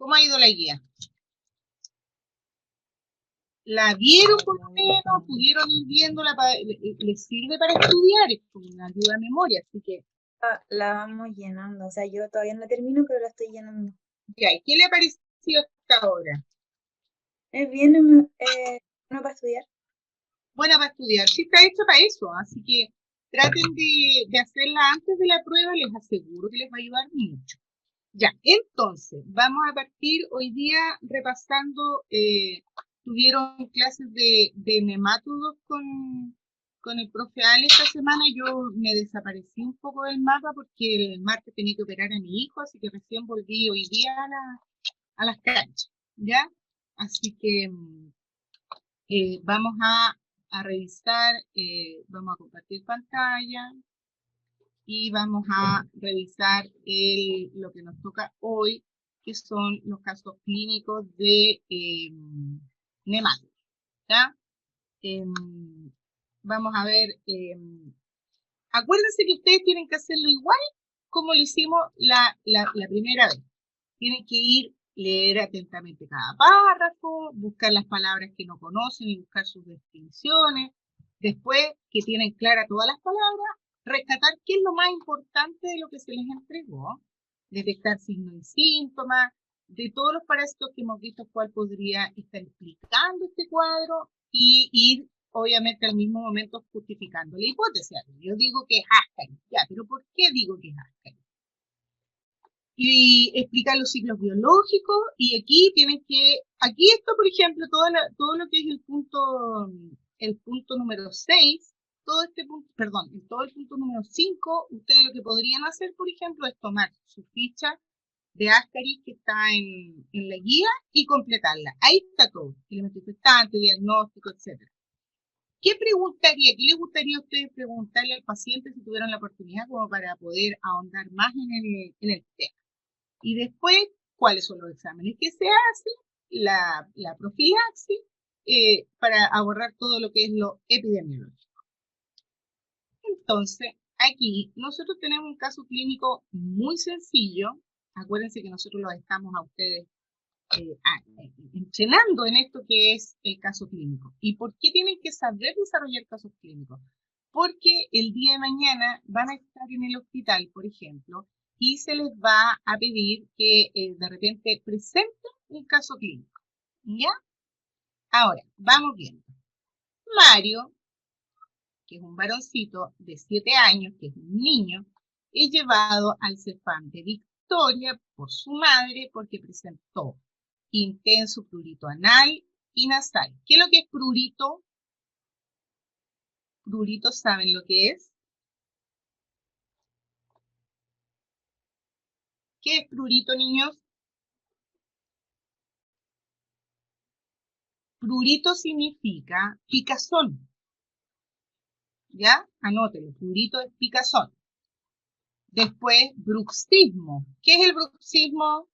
¿Cómo ha ido la guía? ¿La vieron por lo menos? ¿Pudieron ir viéndola? ¿Les sirve para estudiar? Es como una ayuda a memoria, así que... La vamos llenando, o sea, yo todavía no termino, pero la estoy llenando. Ya, ¿y qué le ha parecido hasta ahora? Es bien, bueno para estudiar. Buena para estudiar, sí está hecha para eso, así que traten de hacerla antes de la prueba, les aseguro que les va a ayudar mucho. Ya, entonces, vamos a partir hoy día repasando, tuvieron clases de nematodos con el profe Ale esta semana. Yo me desaparecí un poco del mapa porque el martes tenía que operar a mi hijo, así que recién volví hoy día a las canchas, ¿ya? Así que vamos a revisar, vamos a compartir pantalla y vamos a revisar lo que nos toca hoy, que son los casos clínicos de nematodos, ¿ya? Vamos a ver, acuérdense que ustedes tienen que hacerlo igual como lo hicimos la primera vez. Tienen que ir, leer atentamente cada párrafo, buscar las palabras que no conocen y buscar sus definiciones. Después que tienen claras todas las palabras, rescatar qué es lo más importante de lo que se les entregó, detectar signos y síntomas, de todos los parásitos que hemos visto, cuál podría estar explicando este cuadro y ir, obviamente, al mismo momento justificando la hipótesis. Yo digo que es Ascaris, ya, pero ¿por qué digo que es Ascaris? Y explicar los ciclos biológicos y aquí tienen que, aquí esto por ejemplo, todo lo que es el punto número 6, todo este punto, perdón, todo el punto número 5, ustedes lo que podrían hacer por ejemplo es tomar su ficha de Ascaris que está en la guía y completarla. Ahí está todo, elemento infectante, diagnóstico, etcétera. ¿Qué preguntaría, qué les gustaría a ustedes preguntarle al paciente si tuvieran la oportunidad como para poder ahondar más en el tema? Y después, ¿cuáles son los exámenes que se hacen? La profilaxis, para abordar todo lo que es lo epidemiológico. Entonces, aquí nosotros tenemos un caso clínico muy sencillo. Acuérdense que nosotros los estamos a ustedes entrenando en esto que es el caso clínico. ¿Y por qué tienen que saber desarrollar casos clínicos? Porque el día de mañana van a estar en el hospital, por ejemplo, y se les va a pedir que de repente presenten un caso clínico. ¿Ya? Ahora, vamos viendo. Mario, que es un varoncito de 7 años, que es un niño, es llevado al CEFAM de Victoria por su madre porque presentó intenso prurito anal y nasal. ¿Qué es lo que es prurito? Prurito, ¿saben lo que es? ¿Qué es prurito, niños? Prurito significa picazón. ¿Ya? Anótelo. Prurito es picazón. Después, bruxismo. ¿Qué es el bruxismo?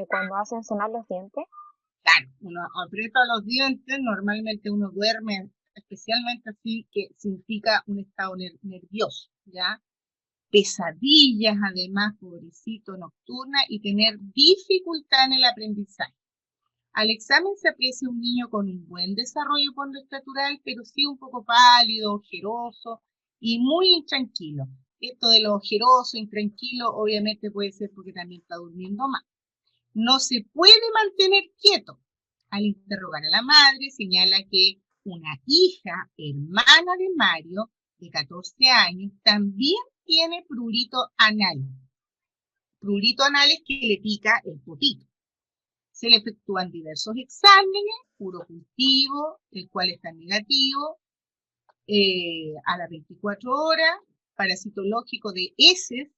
Cuando hacen sonar los dientes. Claro, uno aprieta los dientes, normalmente uno duerme, especialmente así, que significa un estado nervioso, ¿ya? Pesadillas, además, pobrecito, nocturna, y tener dificultad en el aprendizaje. Al examen se aprecia un niño con un buen desarrollo pondoestatural, pero sí un poco pálido, ojeroso y muy intranquilo. Esto de lo ojeroso, intranquilo, obviamente puede ser porque también está durmiendo mal. No se puede mantener quieto. Al interrogar a la madre, señala que una hija, hermana de Mario, de 14 años, también tiene prurito anal. Prurito anal es que le pica el potito. Se le efectúan diversos exámenes, urocultivo, el cual está negativo, a las 24 horas, parasitológico de heces,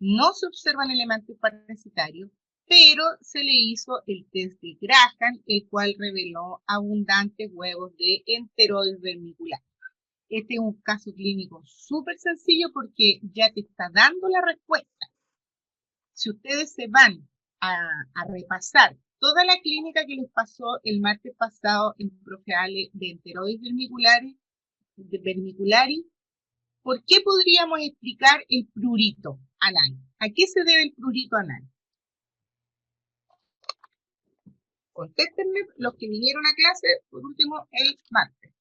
no se observan elementos parasitarios, pero se le hizo el test de Graham, el cual reveló abundantes huevos de enteroides vermicular. Este es un caso clínico súper sencillo porque ya te está dando la respuesta. Si ustedes se van a repasar toda la clínica que les pasó el martes pasado en profe Ale de enteroides vermicularis, ¿por qué podríamos explicar el prurito anal? ¿A qué se debe el prurito anal? Contéstenme los que vinieron a clase, por último, el martes.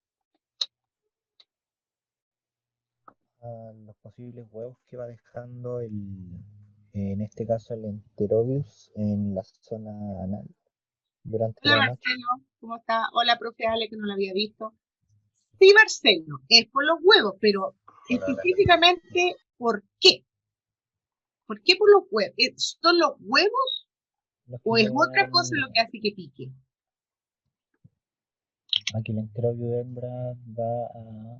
Los posibles huevos que va dejando en este caso el Enterobius en la zona anal durante Hola la noche. Marcelo, ¿cómo está? Hola profe Ale, que no la había visto. Sí, Marcelo, es por los huevos, pero Hola, hola. específicamente, ¿por qué? ¿Por qué por los huevos? ¿Son los huevos Los o que es otra cosa lo llevan que hace que pique? aquí el Enterobius hembra va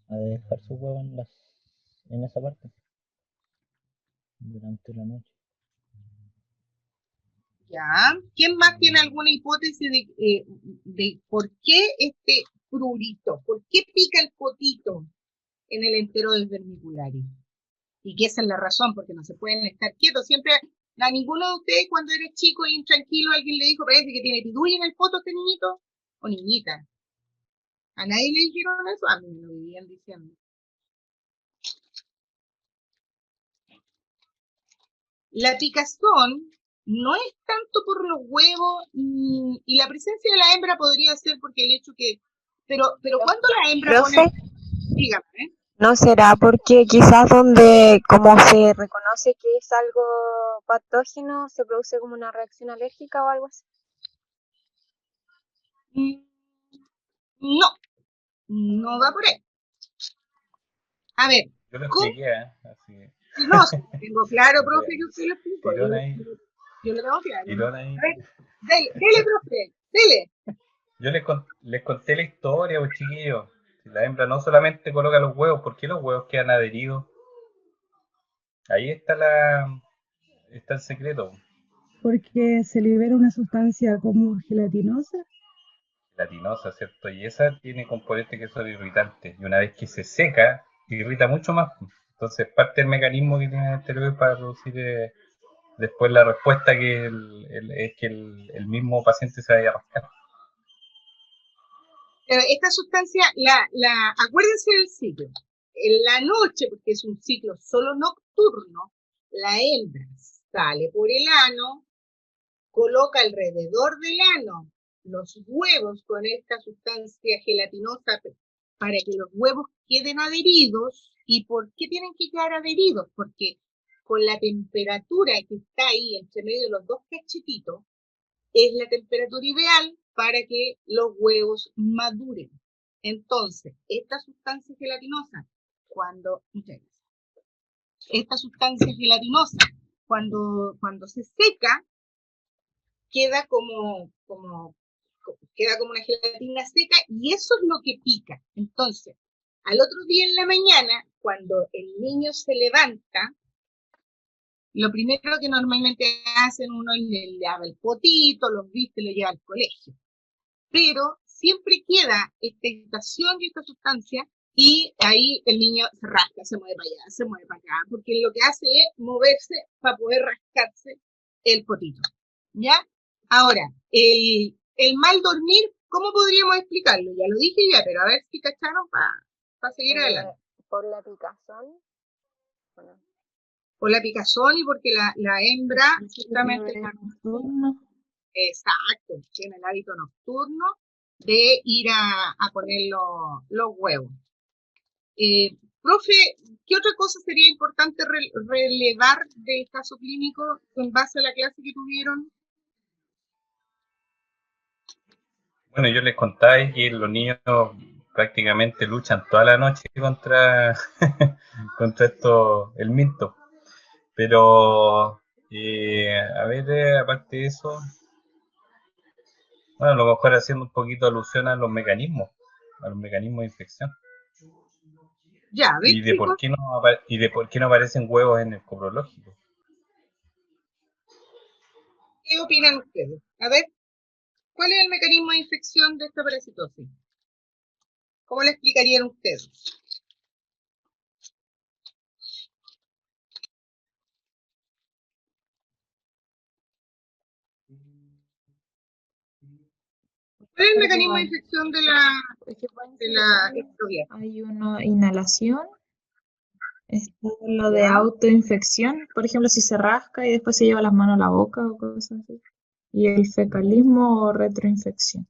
a dejar su huevo en esa parte durante la noche. ¿Ya? ¿Quién más tiene alguna hipótesis de por qué este prurito? ¿Por qué pica el potito en el Enterobius vermicularis? Y que esa es la razón, porque no se pueden estar quietos. Siempre, a ninguno de ustedes cuando era chico y intranquilo alguien le dijo, parece que tiene pidulla en el poto este niñito o niñita. A nadie le dijeron eso, a mí me lo vivían diciendo. La picazón no es tanto por los huevos y la presencia de la hembra podría ser porque el hecho que... Pero cuando la hembra Profe, pone... Dígame, ¿eh? ¿no será porque quizás donde como se reconoce que es algo patógeno, se produce como una reacción alérgica o algo así? No, no va por ahí. A ver, Yo lo ¿cómo? expliqué, ¿eh? Así que, No, tengo claro, profe, que usted lo explicó. tirón ahí, Yo lo tengo claro. tirón ahí. A ver, dele, profe, dele. Yo les conté la historia, pues chiquillos. Si la hembra no solamente coloca los huevos, ¿por qué los huevos quedan adheridos? Ahí está el secreto. Porque se libera una sustancia como gelatinosa. Gelatinosa, ¿cierto? Y esa tiene componentes que son irritantes. Y una vez que se seca, irrita mucho más. Entonces, parte del mecanismo que tiene el esteroide para producir después la respuesta que es que el mismo paciente se vaya a rascar. Esta sustancia, acuérdense del ciclo. En la noche, porque es un ciclo solo nocturno, la hembra sale por el ano, coloca alrededor del ano los huevos con esta sustancia gelatinosa para que los huevos queden adheridos. ¿Y por qué tienen que quedar adheridos? Porque con la temperatura que está ahí entre medio de los dos cachetitos, es la temperatura ideal para que los huevos maduren. Entonces, esta sustancia gelatinosa, cuando se seca, queda queda como una gelatina seca y eso es lo que pica. Entonces, al otro día en la mañana, cuando el niño se levanta, lo primero que normalmente hacen uno es le lava el potito, los viste, lo lleva al colegio. Pero siempre queda esta irritación y esta sustancia y ahí el niño se rasca, se mueve para allá, se mueve para acá, porque lo que hace es moverse para poder rascarse el potito. ¿Ya? Ahora, el mal dormir, ¿cómo podríamos explicarlo? Ya lo dije ya, pero a ver si cacharon para seguir adelante. Por la picazón. Bueno, Por la picazón y porque la hembra justamente Nocturno. exacto, tiene el hábito nocturno de ir a poner los huevos. Profe, ¿qué otra cosa sería importante relevar del caso clínico en base a la clase que tuvieron? Bueno, yo les contaba que los niños prácticamente luchan toda la noche contra, contra el minto. Pero, a ver, aparte de eso, bueno, a lo mejor haciendo un poquito alusión a los mecanismos de infección. Ya, a ver, Y de chicos, por qué no aparecen huevos en el coprológico. ¿qué opinan ustedes? A ver, ¿cuál es el mecanismo de infección de esta parasitosis? ¿Cómo le explicarían ustedes? ¿Cuál es el mecanismo de infección de la ectrovía? Hay una inhalación, está lo de ¿Ya? autoinfección, por ejemplo, si se rasca y después se lleva las manos a la boca o cosas así. y el fecalismo o retroinfección.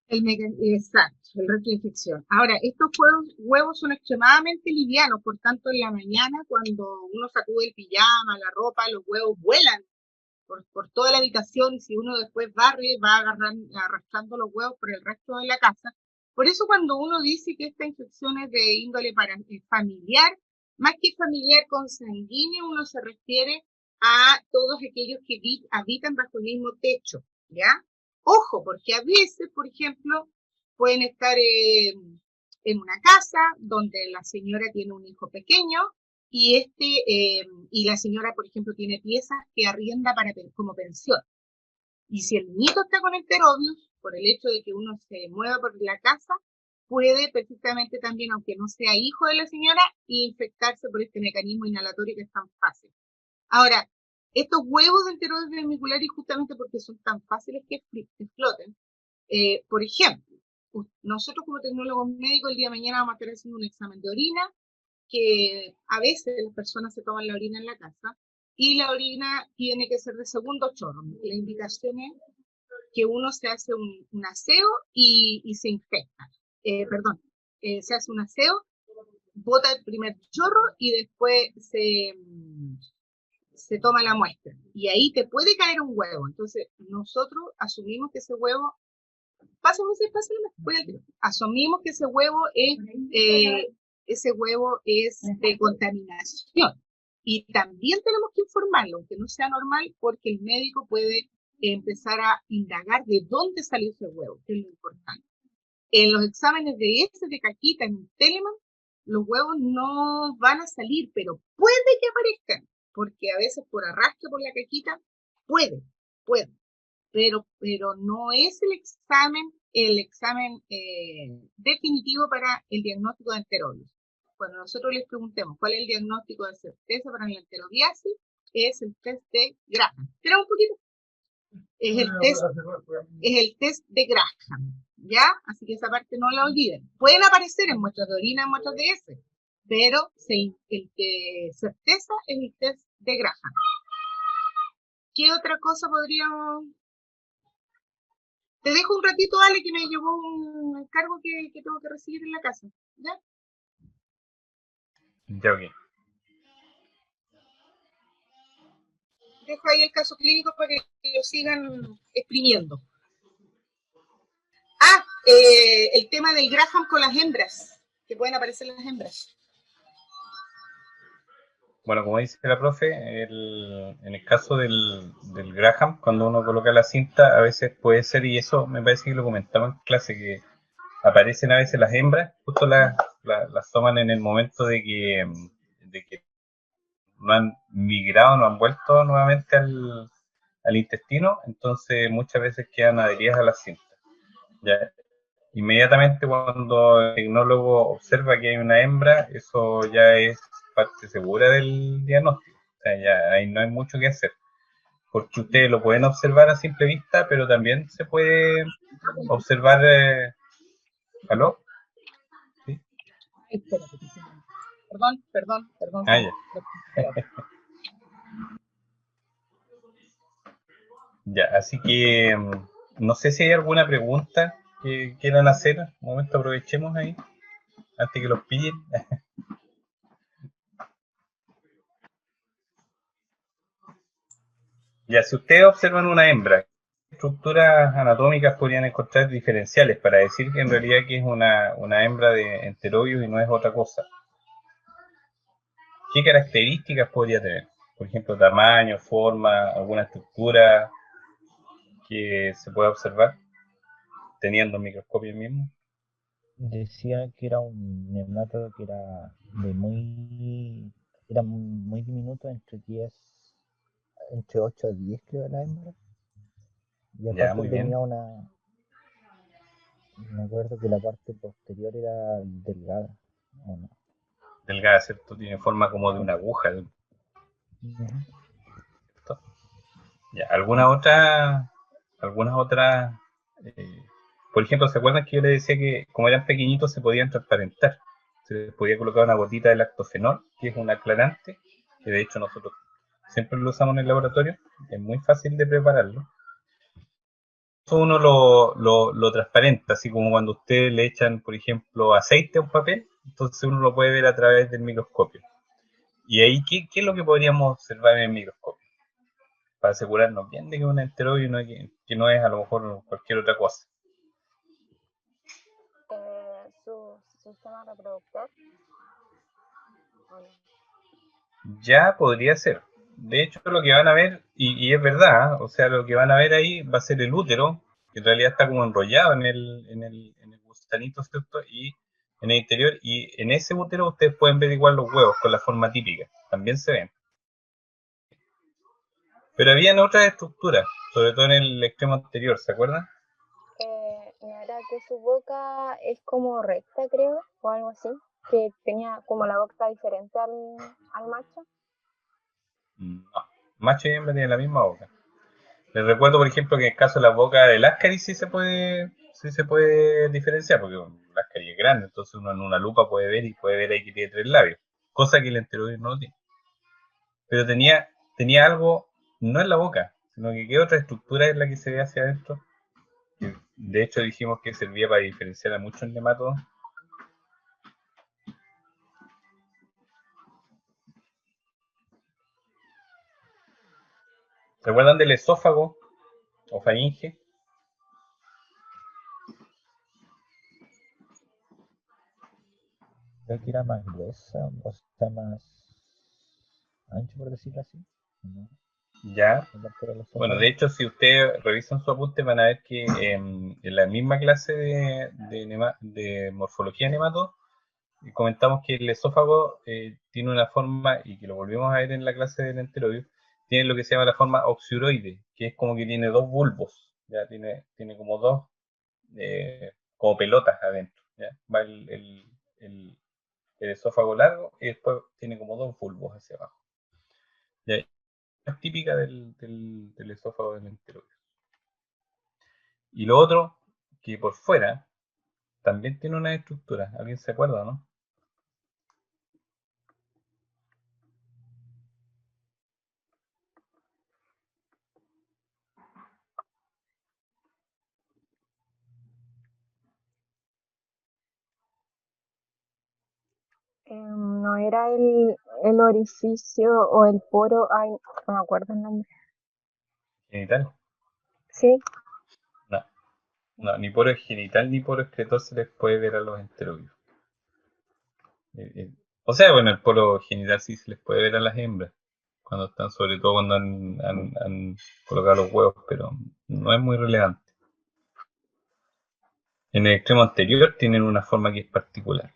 Exacto, el retroinfección. Ahora, estos huevos son extremadamente livianos, por tanto, en la mañana, cuando uno sacude el pijama, la ropa, los huevos vuelan por toda la habitación, y si uno después barre, va arrastrando los huevos por el resto de la casa. Por eso cuando uno dice que esta infección es de índole familiar, más que familiar consanguíneo, uno se refiere a todos aquellos que habitan bajo el mismo techo, ¿ya? Ojo, porque a veces, por ejemplo, pueden estar en una casa donde la señora tiene un hijo pequeño y la señora, por ejemplo, tiene piezas que arrienda como pensión. Y si el niñito está con enterobius, por el hecho de que uno se mueva por la casa, puede perfectamente también, aunque no sea hijo de la señora, infectarse por este mecanismo inhalatorio que es tan fácil. Ahora, estos huevos de enterobius vermicularis, justamente porque son tan fáciles que exploten, por ejemplo, nosotros como tecnólogos médicos el día de mañana vamos a estar haciendo un examen de orina, que a veces las personas se toman la orina en la casa y la orina tiene que ser de segundo chorro. La indicación es que uno se hace un aseo y se infecta. Se hace un aseo, bota el primer chorro y después se toma la muestra. Y ahí te puede caer un huevo. Entonces, nosotros asumimos que ese huevo, asumimos que ese huevo es de contaminación. Y también tenemos que informarlo, aunque no sea normal, porque el médico puede empezar a indagar de dónde salió ese huevo, que es lo importante. En los exámenes de heces de caquita en un Telemann, los huevos no van a salir, pero puede que aparezcan, porque a veces por arrastre por la caquita, puede, pero no es el examen definitivo para el diagnóstico de enterobius. Cuando nosotros les preguntemos cuál es el diagnóstico de certeza para la enterobiasis, es el test de Graham. Espera un poquito. Es el test de Graham, ¿ya? Así que esa parte no la olviden. Pueden aparecer en muestras de orina, en muestras de heces, pero el de certeza es el test de Graham. ¿Qué otra cosa podríamos...? Te dejo un ratito, Ale, que me llevó un encargo que tengo que recibir en la casa, ¿ya? Ya, ok. Dejo ahí el caso clínico para que lo sigan exprimiendo. El tema del Graham con las hembras, que pueden aparecer las hembras. Bueno, como dice la profe, en el caso del Graham, cuando uno coloca la cinta, a veces puede ser, y eso me parece que lo comentaba en clase, que aparecen a veces las hembras, justo las toman en el momento de que no han migrado, no han vuelto nuevamente al intestino, entonces muchas veces quedan adheridas a la cinta. ¿Ya? Inmediatamente cuando el tecnólogo observa que hay una hembra, eso ya es parte segura del diagnóstico. O sea, ya ahí no hay mucho que hacer. Porque ustedes lo pueden observar a simple vista, pero también se puede observar... ¿Aló? ¿Sí? Perdón. Ah, ya. Ya, así que no sé si hay alguna pregunta que quieran hacer. Un momento, aprovechemos ahí, antes que los pillen. Ya, si ustedes observan una hembra, ¿qué estructuras anatómicas podrían encontrar diferenciales para decir que en realidad que es una hembra de enterobius y no es otra cosa? ¿Qué características podría tener? Por ejemplo, tamaño, forma, alguna estructura que se pueda observar teniendo un microscopio mismo. Decía que era un neumátodo que era muy diminuto, entre 8 a 10 creo la hembra. Y Ya, aparte muy bien. tenía me acuerdo que la parte posterior era delgada, ¿o no? Delgada, ¿cierto? Tiene forma como de una aguja. ¿Cierto? Ya, algunas otras, por ejemplo, ¿se acuerdan que yo les decía que como eran pequeñitos se podían transparentar? Se les podía colocar una gotita de lactofenol, que es un aclarante, que de hecho nosotros siempre lo usamos en el laboratorio, es muy fácil de prepararlo. Uno lo transparenta, así como cuando ustedes le echan, por ejemplo, aceite a un papel, entonces uno lo puede ver a través del microscopio. Y ahí, ¿qué es lo que podríamos observar en el microscopio? Para asegurarnos bien de que es un enteroide y que no es a lo mejor cualquier otra cosa. Su sistema reproductor. Ya podría ser. De hecho, lo que van a ver, y es verdad, o sea, lo que van a ver ahí va a ser el útero, que en realidad está como enrollado en el gusanito, ¿cierto? Y en el interior, y en ese útero ustedes pueden ver igual los huevos con la forma típica, también se ven. Pero habían otras estructuras, sobre todo en el extremo anterior, ¿se acuerdan? ¿No era que su boca es como recta, creo, o algo así? Que tenía como la boca diferente al macho. No, macho y hembra tienen la misma boca. Les recuerdo, por ejemplo, que en el caso de la boca del Ascaris sí se puede diferenciar, porque bueno, el Ascaris es grande, entonces uno en una lupa puede ver ahí que tiene 3 labios, cosa que el enteroide no lo tiene. Pero tenía algo, no en la boca, sino que qué otra estructura es la que se ve hacia adentro. Que de hecho dijimos que servía para diferenciar a muchos nematodos. ¿Se acuerdan del esófago o faringe? Creo que era más gruesa, o sea, más ancho, por decirlo así. ¿No? Ya. La parte del Bueno, esófago. de hecho, si ustedes revisan su apunte, van a ver que en la misma clase de morfología de nematodos, comentamos que el esófago tiene una forma, y que lo volvimos a ver en la clase del enteroide, tiene lo que se llama la forma oxyuroide, que es como que tiene dos bulbos, ya tiene como dos, como pelotas adentro, ¿ya? Va el esófago largo y después tiene como dos bulbos hacia abajo. ¿Ya? Es típica del esófago del enteroide. Y lo otro, que por fuera también tiene una estructura. ¿Alguien se acuerda, no? No era el orificio o el poro, ay, no me acuerdo el nombre. Genital. Sí, No, no, ni poro genital ni poro excretor se les puede ver a los enteroides. O sea, bueno, el poro genital sí se les puede ver a las hembras, cuando están, sobre todo cuando han colocado los huevos, pero no es muy relevante. En el extremo anterior tienen una forma que es particular.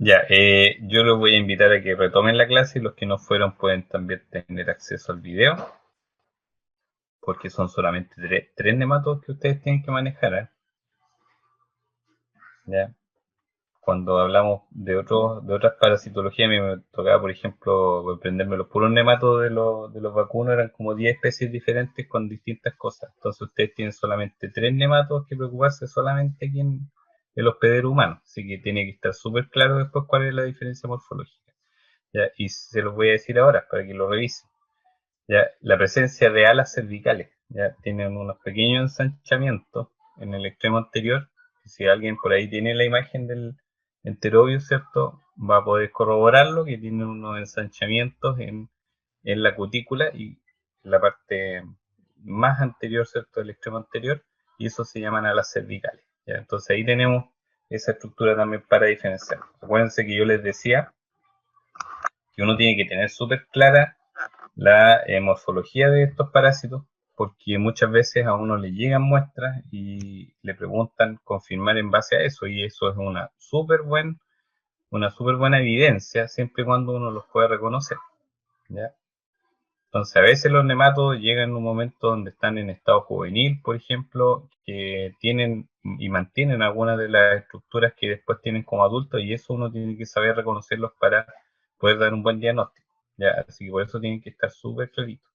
Ya, yo los voy a invitar a que retomen la clase y los que no fueron pueden también tener acceso al video, porque son solamente tres nematodos que ustedes tienen que manejar, ¿eh? ¿Ya? Cuando hablamos de otras parasitologías, a mí me tocaba, por ejemplo, aprenderme los puros nematodos de los vacunos, eran como 10 especies diferentes con distintas cosas. Entonces ustedes tienen solamente 3 nematodos que preocuparse solamente aquí en el hospedero humano. Así que tiene que estar súper claro después cuál es la diferencia morfológica. ¿Ya? Y se los voy a decir ahora para que lo revisen. ¿Ya? La presencia de alas cervicales, ¿ya? Tienen unos pequeños ensanchamientos en el extremo anterior. Si alguien por ahí tiene la imagen del enterobio, ¿cierto? Va a poder corroborarlo, que tiene unos ensanchamientos en la cutícula y en la parte más anterior, ¿cierto? Del extremo anterior, y eso se llaman alas cervicales, ¿ya? Entonces ahí tenemos esa estructura también para diferenciar. Acuérdense que yo les decía que uno tiene que tener súper clara la morfología de estos parásitos, porque muchas veces a uno le llegan muestras y le preguntan confirmar en base a eso, y eso es una súper buena evidencia siempre y cuando uno los pueda reconocer, ¿ya? Entonces a veces los nematodos llegan en un momento donde están en estado juvenil, por ejemplo, que tienen y mantienen algunas de las estructuras que después tienen como adultos, y eso uno tiene que saber reconocerlos para poder dar un buen diagnóstico. ¿Ya? Así que por eso tienen que estar súper claritos.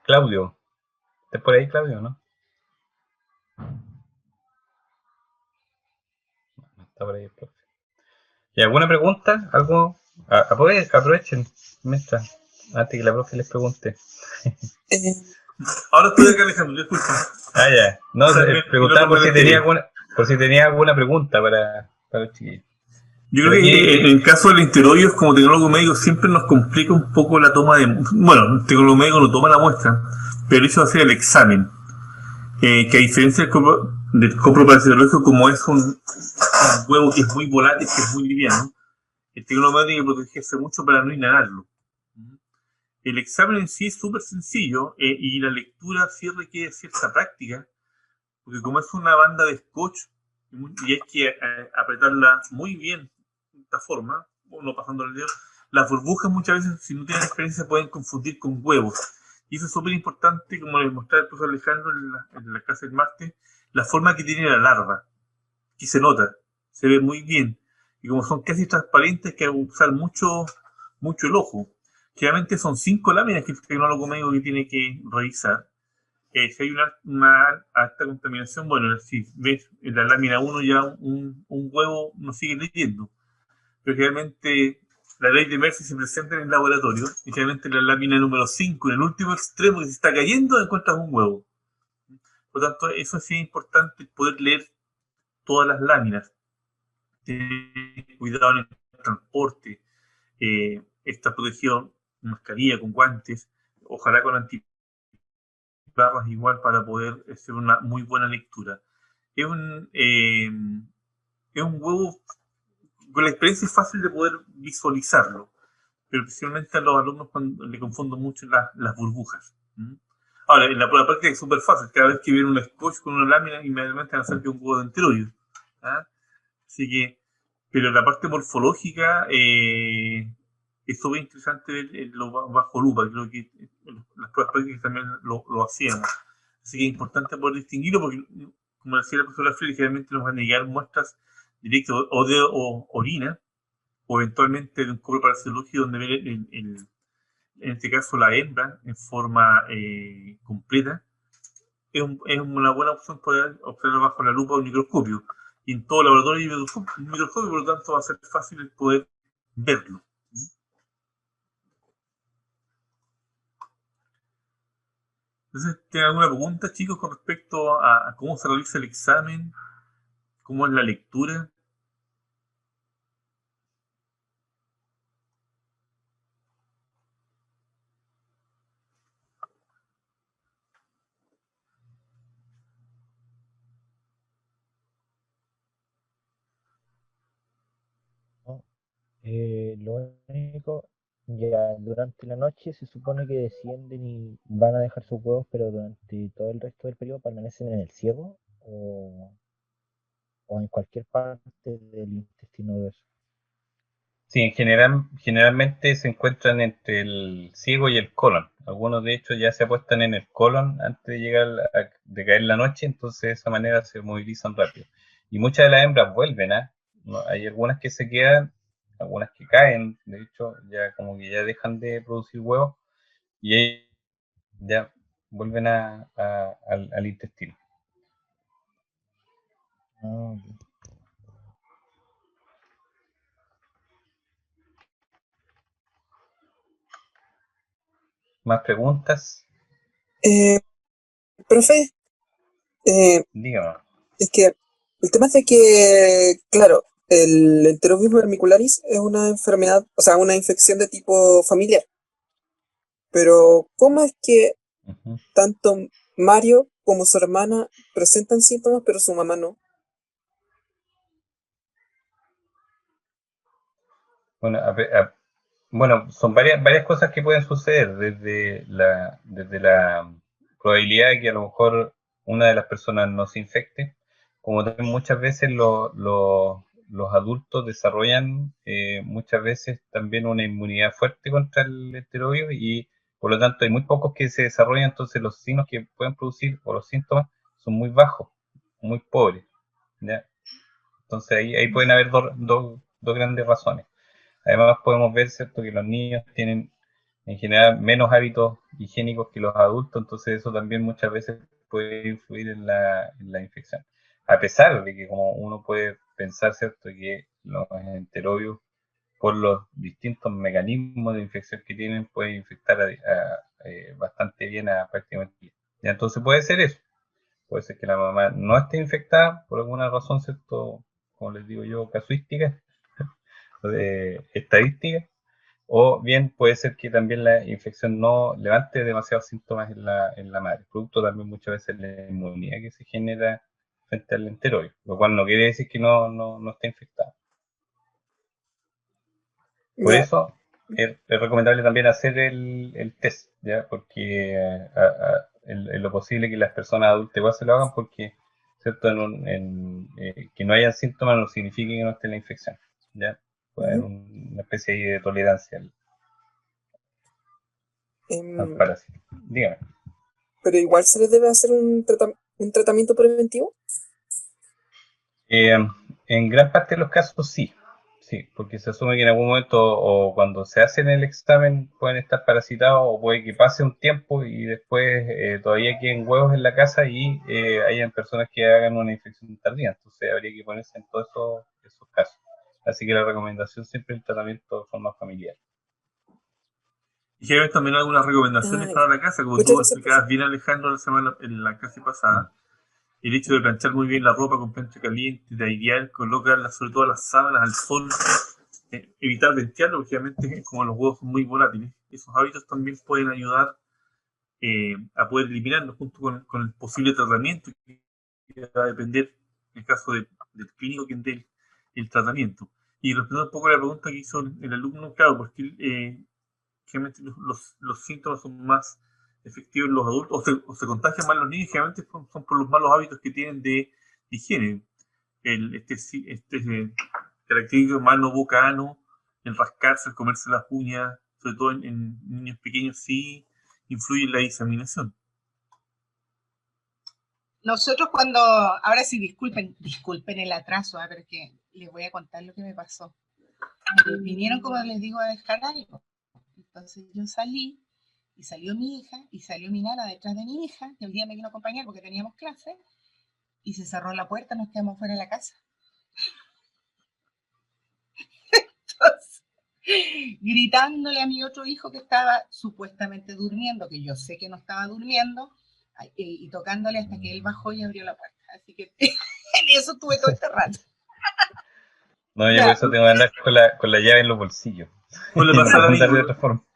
Claudio, ¿estás por ahí, Claudio, no? No está por ahí el profe. ¿Y alguna pregunta? ¿Algo? Aprovechen, mientras, antes que la profe les pregunte. Ahora estoy acá, Alejandro, disculpa. Ah, ya. No, O sea, preguntaba por si me tenía alguna pregunta para los chiquillos. Yo Pero creo que aquí, en el caso del enterobius, como tecnólogo médico, siempre nos complica un poco la toma de... Bueno, el tecnólogo médico no toma la muestra, pero eso hace el examen. Que a diferencia del coproparasitológico, como es un huevo que es muy volátil, que es muy liviano, el tecnólogo médico tiene que protegerse mucho para no inhalarlo. El examen en sí es súper sencillo y la lectura sí requiere cierta práctica, porque como es una banda de scotch y hay que apretarla muy bien de esta forma, o no pasando el dedo, las burbujas muchas veces, si no tienen experiencia, se pueden confundir con huevos. Y eso es súper importante, como les mostraba el profesor Alejandro en la clase del martes, la forma que tiene la larva, que se nota, se ve muy bien. Y como son casi transparentes, hay que usar mucho el ojo. Generalmente son 5 láminas que el tecnólogo médico que tiene que revisar. Si hay una alta contaminación, bueno, si ves en la lámina 1 ya un huevo no sigue leyendo. Pero generalmente la ley de Mercy se presenta en el laboratorio y generalmente en la lámina número 5, en el último extremo que se está cayendo, encuentras un huevo. Por lo tanto, eso sí es importante, poder leer todas las láminas. Tener cuidado en el transporte. Está protegido con mascarilla, con guantes, ojalá con antiparras igual para poder hacer una muy buena lectura. Es un huevo, con la experiencia es fácil de poder visualizarlo, pero especialmente a los alumnos cuando le confundo mucho las burbujas. Ahora, en la prueba práctica es súper fácil, cada vez que viene un scotch con una lámina, inmediatamente van a saber que es un huevo de enteroide. Así que, pero la parte morfológica es súper interesante verlo bajo lupa. Creo que las pruebas prácticas también lo hacíamos. Así que es importante poder distinguirlo porque, como decía la profesora Freire, generalmente nos van a llegar muestras directas o de orina o eventualmente de un coproparasitológico donde ven en este caso la hembra en forma completa. Es una buena opción poder observar bajo la lupa o el microscopio. Y en todo laboratorio hay un microscopio, por lo tanto va a ser fácil el poder verlo. Entonces, ¿tienen alguna pregunta, chicos, con respecto a cómo se realiza el examen? ¿Cómo es la lectura? ¿No? Lo único, ya durante la noche se supone que descienden y van a dejar sus huevos, pero durante todo el resto del periodo permanecen en el ciego o en cualquier parte del intestino grueso. sí, generalmente se encuentran entre el ciego y el colon. Algunos de hecho ya se apuestan en el colon antes de llegar de caer la noche, entonces de esa manera se movilizan rápido. Y muchas de las hembras vuelven, ¿no? Hay algunas que se quedan, algunas que caen, de hecho ya como que ya dejan de producir huevos y ahí ya vuelven al intestino. Ah, ok. ¿Más preguntas? Profe, Dígame. es que el tema es de que, claro, el Enterovirus vermicularis es una enfermedad, o sea, una infección de tipo familiar. Pero, ¿cómo es que Ujú. tanto Mario como su hermana presentan síntomas, pero su mamá no? Bueno, bueno, son varias cosas que pueden suceder, desde la probabilidad de que a lo mejor una de las personas no se infecte, como también muchas veces los adultos desarrollan muchas veces también una inmunidad fuerte contra el esteroide y Por lo tanto, hay muy pocos que se desarrollan, entonces los signos que pueden producir o los síntomas son muy bajos, muy pobres, ¿ya? Entonces ahí pueden haber dos grandes razones. Además podemos ver, ¿cierto?, que los niños tienen en general menos hábitos higiénicos que los adultos, entonces eso también muchas veces puede influir en la infección. A pesar de que, como uno puede pensar, ¿cierto?, que los enterovirus, por los distintos mecanismos de infección que tienen, pueden infectar bastante bien a prácticamente. Y entonces puede ser eso. Puede ser que la mamá no esté infectada por alguna razón, ¿cierto?, como les digo yo, casuística, estadística, o bien puede ser que también la infección no levante demasiados síntomas en la madre, producto también muchas veces de la inmunidad que se genera frente al enterovirus, lo cual no quiere decir que no esté infectada. Por Ya. eso es recomendable también hacer el test, ¿ya? Porque en lo posible que las personas adultas igual se lo hagan, porque, ¿cierto?, que no hayan síntomas no significa que no esté la infección, ¿ya? Puede haber una especie ahí de tolerancia al Em, parásito. Dígame. pero igual se les debe hacer un tratamiento preventivo. En gran parte de los casos sí, porque se asume que en algún momento o cuando se hacen el examen pueden estar parasitados, o puede que pase un tiempo y después todavía queden huevos en la casa y hayan personas que hagan una infección tardía, entonces habría que ponerse en todos esos casos. Así que la recomendación siempre es el tratamiento de forma familiar. Y generalmente también algunas recomendaciones Ay, para la casa, como muchas tú gracias, explicabas profe. bien, Alejandro, la semana en la clase pasada. El hecho de planchar muy bien la ropa con plancha caliente, de airear, colocarla sobre todo las sábanas al sol, evitar ventearlo, porque obviamente como los huevos son muy volátiles, esos hábitos también pueden ayudar a poder eliminarlos junto con el posible tratamiento, que va a depender en el caso del clínico quien dé el tratamiento. Y respondiendo un poco a la pregunta que hizo el alumno, claro, porque generalmente los síntomas son más efectivos en los adultos, o se contagian más los niños, generalmente son por los malos hábitos que tienen de higiene. Este característico mano, boca, ano, el rascarse, el comerse las uñas, sobre todo en niños pequeños, sí influye en la diseminación. Nosotros ahora sí, disculpen el atraso, pero es que les voy a contar lo que me pasó. Vinieron, como les digo, a dejar algo. Entonces yo salí, y salió mi hija, y salió mi nana detrás de mi hija, que el día me vino a acompañar porque teníamos clase, y se cerró la puerta, nos quedamos fuera de la casa. Entonces, gritándole a mi otro hijo que estaba supuestamente durmiendo, que yo sé que no estaba durmiendo, y tocándole hasta que él bajó y abrió la puerta. Así que en eso estuve todo este rato. No, yo por eso tengo que andar con la llave en los bolsillos. Pues le No pasa puedo a andar de otra forma.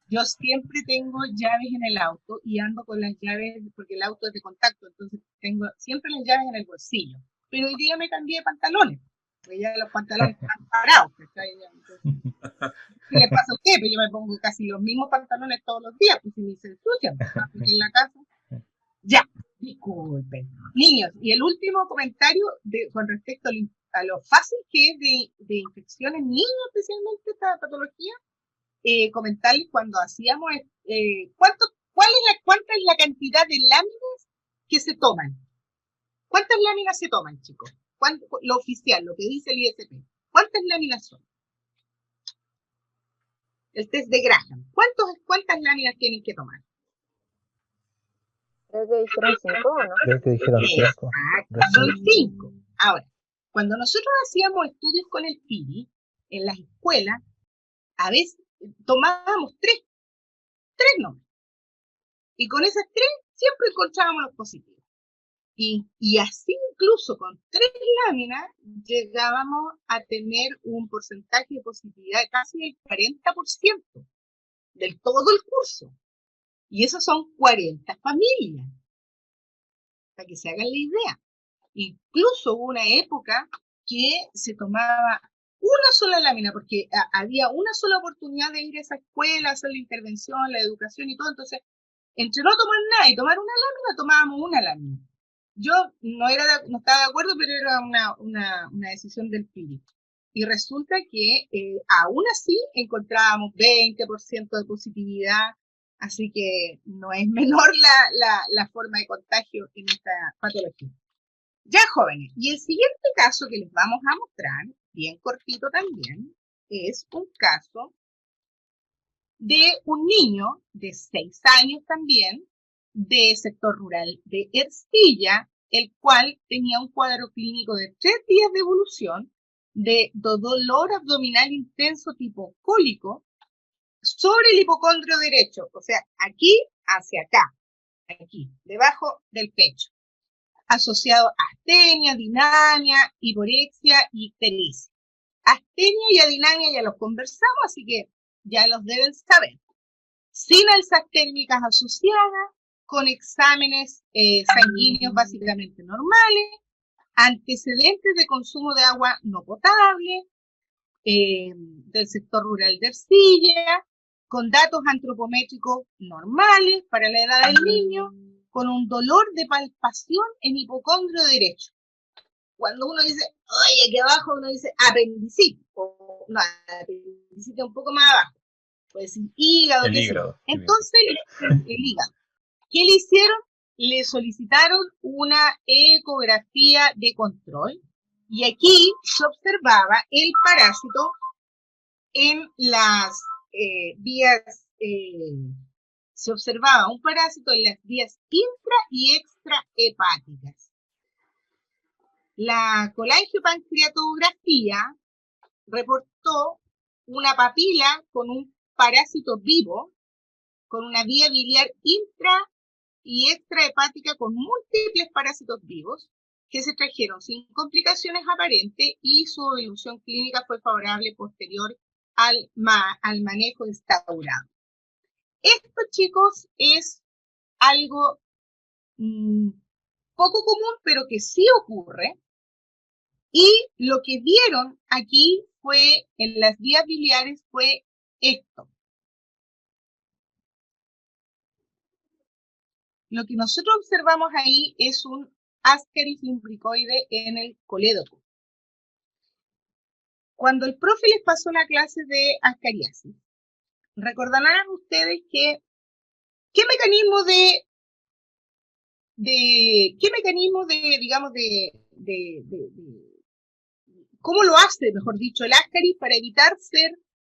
Yo siempre tengo llaves en el auto y ando con las llaves porque el auto es de contacto, entonces tengo siempre las llaves en el bolsillo. Pero hoy día me cambié de pantalones, porque ya los pantalones están parados. Entonces, ¿qué les pasa a usted? Pues yo me pongo casi los mismos pantalones todos los días, pues si ni se ensucian, porque en la casa. Ya, disculpen. Niños, y el último comentario con respecto a lo fácil que es de infección en niños, especialmente esta patología. Comentarles cuando hacíamos, cuánta es la cantidad de láminas que se toman. ¿Cuántas láminas se toman, chicos? Lo oficial, lo que dice el ISP. ¿Cuántas láminas son? El test de Graham. ¿Cuántas láminas tienen que tomar? Creo que dijeron 5, ¿o no? Creo que dijeron 5. Exacto, son 5. Ahora, cuando nosotros hacíamos estudios con el PIRI en las escuelas, a veces tomábamos 3 nombres. Y con esas 3 siempre encontrábamos los positivos. Y así incluso con 3 láminas llegábamos a tener un porcentaje de positividad de casi el 40% del todo el curso. Y esas son 40 familias, para que se hagan la idea. Incluso hubo una época que se tomaba una sola lámina, porque había una sola oportunidad de ir a esa escuela, hacer la intervención, la educación y todo. Entonces, entre no tomar nada y tomar una lámina, tomábamos una lámina. Yo no estaba de acuerdo, pero era una decisión del PIRI. Y resulta que aún así encontrábamos 20% de positividad Así que no es menor la forma de contagio en esta patología. Ya, jóvenes, y el siguiente caso que les vamos a mostrar, bien cortito también, es un caso de un niño de 6 años también, de sector rural de Ercilla, el cual tenía un cuadro clínico de 3 días de evolución de dolor abdominal intenso tipo cólico sobre el hipocondrio derecho, o sea, aquí hacia acá, aquí, debajo del pecho, asociado a astenia, dinamia, hiporexia y ictericia. Astenia y adinamia ya los conversamos, así que ya los deben saber. Sin alzas térmicas asociadas, con exámenes sanguíneos básicamente normales, antecedentes de consumo de agua no potable, del sector rural de Ercilla, con datos antropométricos normales para la edad del niño, con un dolor de palpación en hipocondrio derecho. Cuando uno dice, oye, aquí abajo, uno dice apendicitis, o no, apendicitis un poco más abajo, puede decir hígado, El qué sé yo. hígado. Entonces, el hígado. ¿Qué le hicieron? Le solicitaron una ecografía de control y aquí se observaba el parásito en las vías, se observaba un parásito en las vías intra y extrahepáticas. La colangiopancreatografía reportó una papila con un parásito vivo, con una vía biliar intra y extrahepática con múltiples parásitos vivos que se trajeron sin complicaciones aparentes y su evolución clínica fue favorable posterior al manejo instaurado. Esto, chicos, es algo poco común, pero que sí ocurre. Y lo que vieron aquí fue, en las vías biliares, fue esto. Lo que nosotros observamos ahí es un Ascaris lumbricoide en el colédoco. Cuando el profe les pasó la clase de ascariasis, recordarán ustedes que qué mecanismo digamos, cómo lo hace, mejor dicho, el Ascaris para evitar ser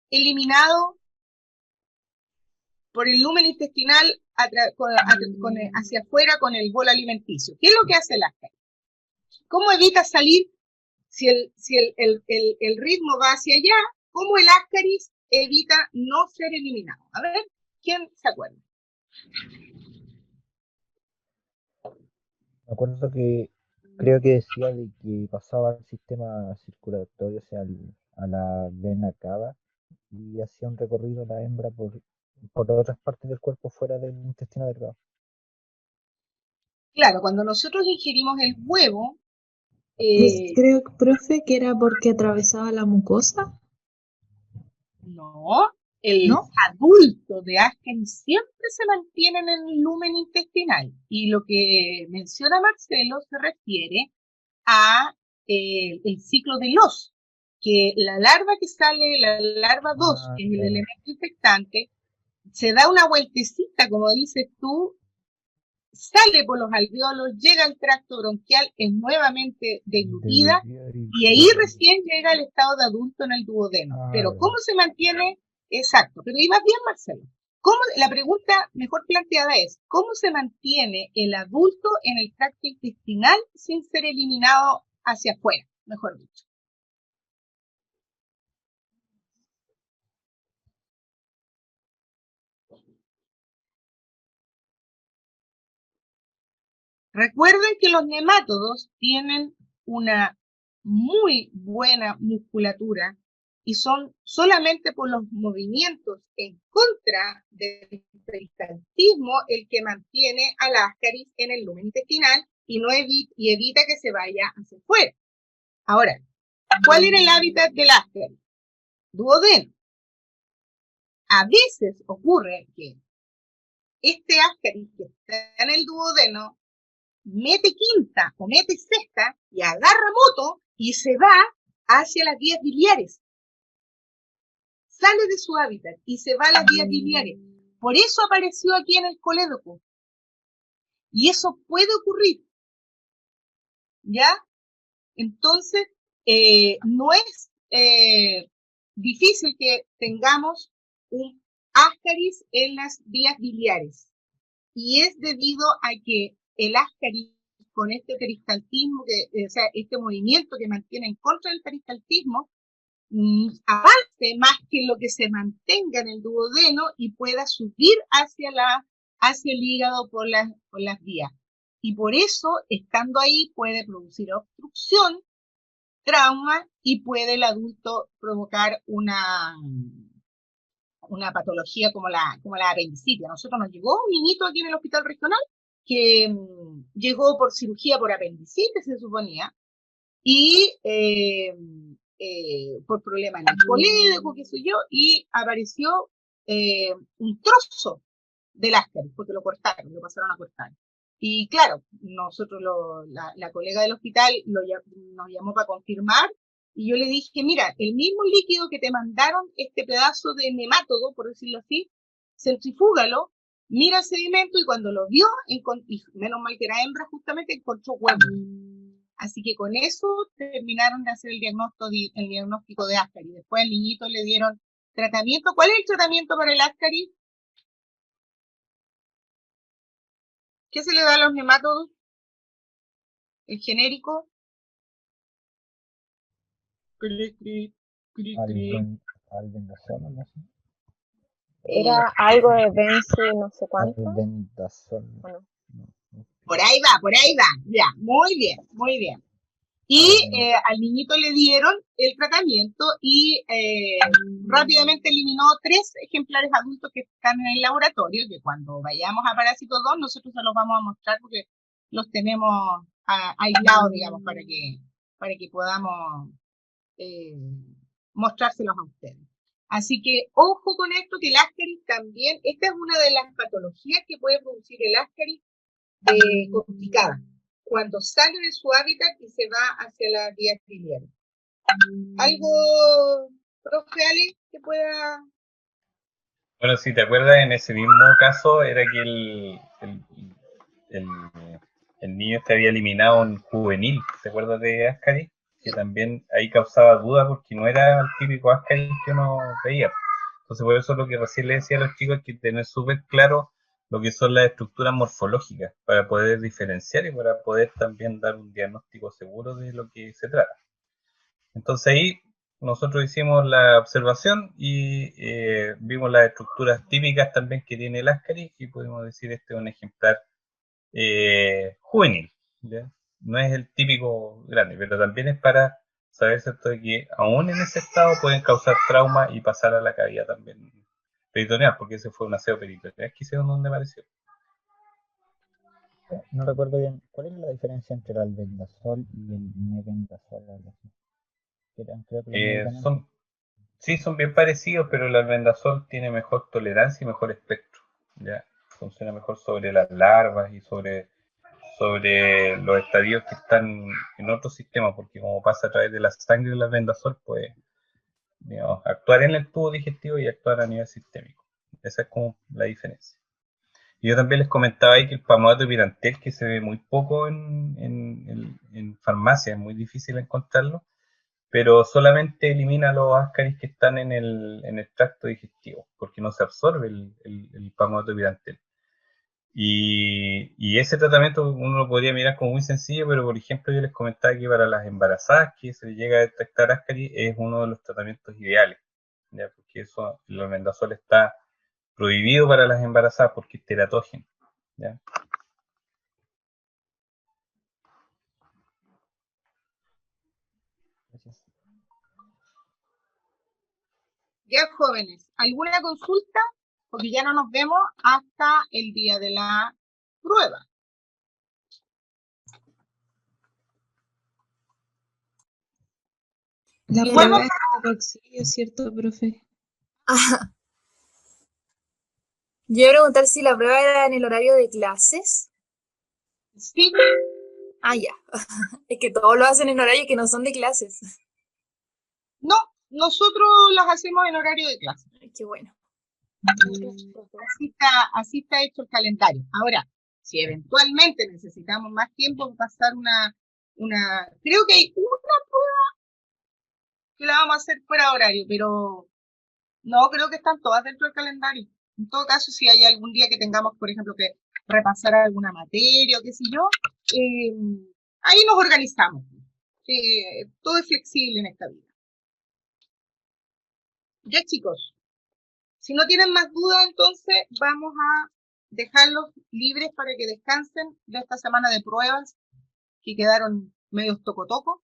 eliminado por el lumen intestinal hacia afuera con el bolo alimenticio. ¿Qué es lo que hace el Ascaris? ¿Cómo evita salir si el ritmo va hacia allá? ¿Cómo el Ascaris evita no ser eliminado? A ver, ¿quién se acuerda? Me acuerdo que creo que decía de que pasaba al sistema circulatorio, o sea, a la vena cava, y hacía un recorrido la hembra por otras partes del cuerpo fuera del intestino delgado. Claro, cuando nosotros ingerimos el huevo, Creo, profe, que era porque atravesaba la mucosa, no, el ¿no? adulto de Ascaris siempre se mantiene en el lumen intestinal. Y lo que menciona Marcelo se refiere a el ciclo de los, que la larva que sale, la larva 2, que es el Claro. elemento infectante, se da una vueltecita, como dices tú, sale por los alveolos, llega al tracto bronquial, es nuevamente deglutida y ahí recién llega al estado de adulto en el duodeno. Pero ¿cómo se mantiene? Exacto, pero ibas bien, Marcelo. La pregunta mejor planteada es, ¿cómo se mantiene el adulto en el tracto intestinal sin ser eliminado hacia afuera, mejor dicho? Recuerden que los nemátodos tienen una muy buena musculatura y son solamente por los movimientos en contra del peristaltismo el que mantiene al Ascaris en el lumen intestinal y evita que se vaya hacia afuera. Ahora, ¿cuál era el hábitat del Ascaris? Duodeno. A veces ocurre que este Ascaris que está en el duodeno mete quinta o mete sexta y agarra moto y se va hacia las vías biliares. Sale de su hábitat y se va a las vías biliares. Por eso apareció aquí en el colédoco. Y eso puede ocurrir, ¿ya? Entonces, no es difícil que tengamos un Ascaris en las vías biliares. Y es debido a que el Ascaris, con este peristaltismo, o sea, este movimiento que mantiene en contra del peristaltismo, avance más que lo que se mantenga en el duodeno y pueda subir hacia el hígado por las vías. Y por eso, estando ahí, puede producir obstrucción, trauma, y puede el adulto provocar una patología como la apendicitis. A nosotros nos llegó un niñito aquí en el hospital regional que llegó por cirugía por apendicitis, se suponía, y por problemas en el colédoco, qué sé yo, y apareció un trozo del Ascaris, porque lo cortaron, lo pasaron a cortar. Y claro, nosotros, la colega del hospital nos llamó para confirmar, y yo le dije, mira, el mismo líquido que te mandaron, este pedazo de nemátodo, por decirlo así, centrifúgalo, mira el sedimento, y cuando lo vio, y menos mal que era hembra, justamente encontró huevos. Así que con eso terminaron de hacer el diagnóstico de Ascaris. Después al niñito le dieron tratamiento. ¿Cuál es el tratamiento para el Ascaris? ¿Qué se le da a los nemátodos? ¿El genérico? Albendazol, no sé. Era algo de Benzi, no sé cuánto. Albendazol. Bueno. Por ahí va, ya, muy bien. Y al niñito le dieron el tratamiento y rápidamente eliminó 3 ejemplares adultos que están en el laboratorio, que cuando vayamos a Parásito 2 nosotros se los vamos a mostrar porque los tenemos aislados, digamos, para que podamos mostrárselos a ustedes. Así que ojo con esto, que el Ascaris también, esta es una de las patologías que puede producir el Ascaris complicada, cuando sale de su hábitat y se va hacia las vías biliares. ¿Algo, profe Ale, que pueda...? Bueno, si te acuerdas, en ese mismo caso era que el niño este había eliminado un juvenil, ¿te acuerdas de Ascaris? Que también ahí causaba duda porque no era el típico Ascaris que uno veía. Entonces, por eso lo que recién le decía a los chicos es que tener súper claro lo que son las estructuras morfológicas para poder diferenciar y para poder también dar un diagnóstico seguro de lo que se trata. Entonces ahí nosotros hicimos la observación y vimos las estructuras típicas también que tiene el Ascaris y pudimos decir este es un ejemplar juvenil, ¿ya? No es el típico grande, pero también es para saber, ¿cierto?, de que aún en ese estado pueden causar trauma y pasar a la cavidad también peritoneal, porque ese fue un aseo peritoneal que hicieron donde apareció. No recuerdo bien, ¿cuál es la diferencia entre el albendazol y el mebendazol? Creo que son bien parecidos, pero el albendazol tiene mejor tolerancia y mejor espectro, ¿ya? Funciona mejor sobre las larvas y sobre los estadios que están en otro sistema, porque como pasa a través de la sangre del albendazol, puede, digamos, actuar en el tubo digestivo y actuar a nivel sistémico. Esa es como la diferencia. Y yo también les comentaba ahí que el pamato de pirantel, que se ve muy poco en farmacia, es muy difícil encontrarlo, pero solamente elimina los Ascaris que están en el tracto digestivo, porque no se absorbe el pamato de pirantel. Y ese tratamiento uno lo podría mirar como muy sencillo, pero por ejemplo yo les comentaba que para las embarazadas que se les llega a detectar Ascaris es uno de los tratamientos ideales, ¿ya? Porque el albendazol está prohibido para las embarazadas porque es teratógeno, ¿ya? Gracias. Ya, jóvenes, ¿alguna consulta? Porque ya no nos vemos hasta el día de la prueba. La Bien. prueba es de auxilio, ¿cierto, profe? Ajá. Yo iba a preguntar si la prueba era en el horario de clases. Sí. Ah, ya. Es que todos lo hacen en horarios que no son de clases. No, nosotros las hacemos en horario de clase. Ay, qué bueno. Así está hecho el calendario. Ahora, si eventualmente necesitamos más tiempo, pasar creo que hay una prueba que la vamos a hacer fuera de horario, pero no, creo que están todas dentro del calendario. En todo caso, si hay algún día que tengamos, por ejemplo, que repasar alguna materia o qué sé yo, ahí nos organizamos. Todo es flexible en esta vida. Ya, chicos, si no tienen más dudas, entonces vamos a dejarlos libres para que descansen de esta semana de pruebas que quedaron medio toco.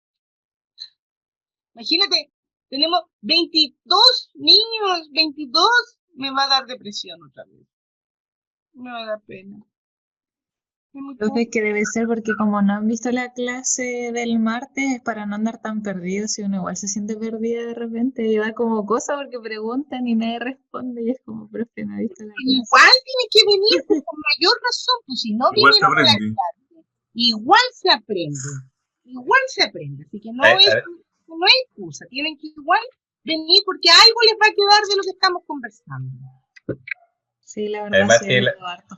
Imagínate, tenemos 22 niños, 22, me va a dar depresión otra vez. Me va a dar pena. Entonces que debe ser porque como no han visto la clase del martes, es para no andar tan perdidos y uno igual se siente perdido de repente y da como cosa porque preguntan y nadie responde y es como, profe, no he visto la clase. Igual tiene que venir pues, con mayor razón, pues si no Igual se vinieron a la aprende. clase, igual se aprende, así que no es excusa, tienen que igual venir porque algo les va a quedar de lo que estamos conversando. Sí, la verdad Además sí, que harto.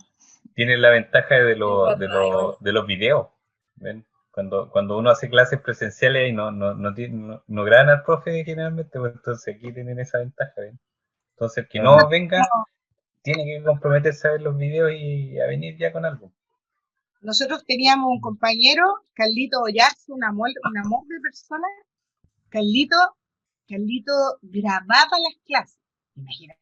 tiene la ventaja de los videos. ¿Ven? Cuando uno hace clases presenciales y no graban al profe generalmente, pues entonces aquí tienen esa ventaja. ¿ven? Entonces el que no venga tiene que comprometerse a ver los videos y a venir ya con algo. Nosotros teníamos un compañero, Carlito Ollarzo, un amor de persona. Carlito grababa las clases. Imagínate,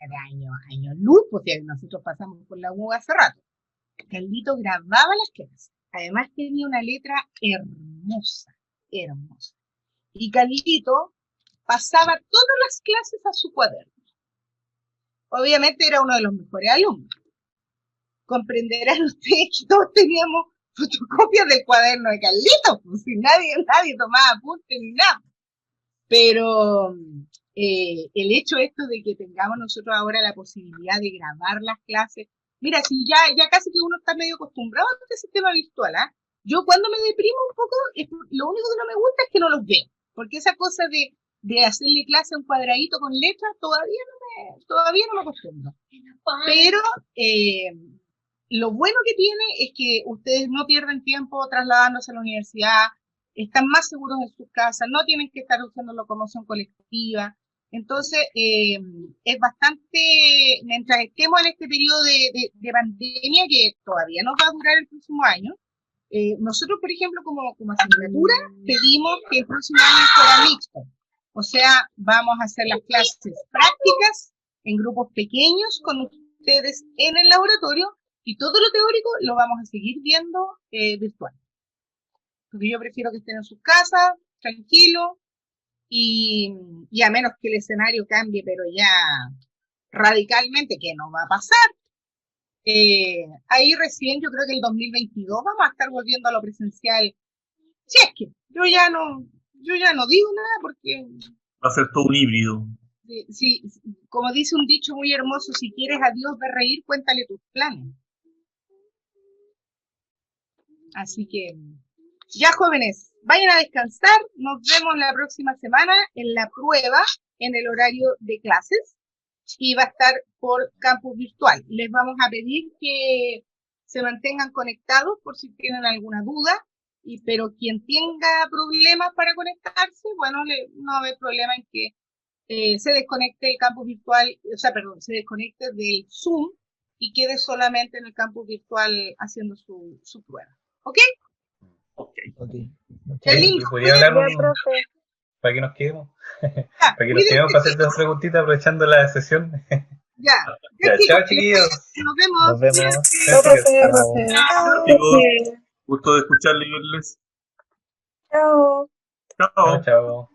años luz, porque nosotros pasamos por la U hace rato. Carlito grababa las clases. Además tenía una letra hermosa. Y Carlito pasaba todas las clases a su cuaderno. Obviamente era uno de los mejores alumnos. Comprenderán ustedes que todos teníamos fotocopias del cuaderno de Carlito, pues si nadie tomaba apuntes ni nada. Pero el hecho esto de que tengamos nosotros ahora la posibilidad de grabar las clases, mira, si ya casi que uno está medio acostumbrado a este sistema virtual, ¿ah? Yo cuando me deprimo un poco, lo único que no me gusta es que no los veo, porque esa cosa de hacerle clase a un cuadradito con letras todavía no me acostumbro. Pero lo bueno que tiene es que ustedes no pierden tiempo trasladándose a la universidad, están más seguros en sus casas, no tienen que estar usando locomoción colectiva. Entonces, es bastante, mientras estemos en este periodo de pandemia, que todavía nos va a durar el próximo año, nosotros, por ejemplo, como asignatura, pedimos que el próximo año fuera mixto. O sea, vamos a hacer las clases prácticas en grupos pequeños con ustedes en el laboratorio y todo lo teórico lo vamos a seguir viendo virtual. Porque yo prefiero que estén en sus casas, tranquilos, y a menos que el escenario cambie, pero ya radicalmente, que no va a pasar. Ahí recién, yo creo que el 2022 vamos a estar volviendo a lo presencial. Si es que yo ya no digo nada porque... Va a ser todo un híbrido. Sí, como dice un dicho muy hermoso, si quieres a Dios ver reír, cuéntale tus planes. Así que... Ya, jóvenes, vayan a descansar. Nos vemos la próxima semana en la prueba, en el horario de clases. Y va a estar por campus virtual. Les vamos a pedir que se mantengan conectados por si tienen alguna duda. Pero quien tenga problemas para conectarse, bueno, no va a haber problema en que se desconecte el campus virtual, se desconecte del Zoom y quede solamente en el campus virtual haciendo su prueba. ¿Ok? Okay. Yo podría hablar para que nos quedemos. Para que nos quedemos para hacer dos preguntitas aprovechando la sesión. Ya, chao, chiquillos. Nos vemos. Chicos, gusto de escucharles y verles. Chao. Chao. Chao.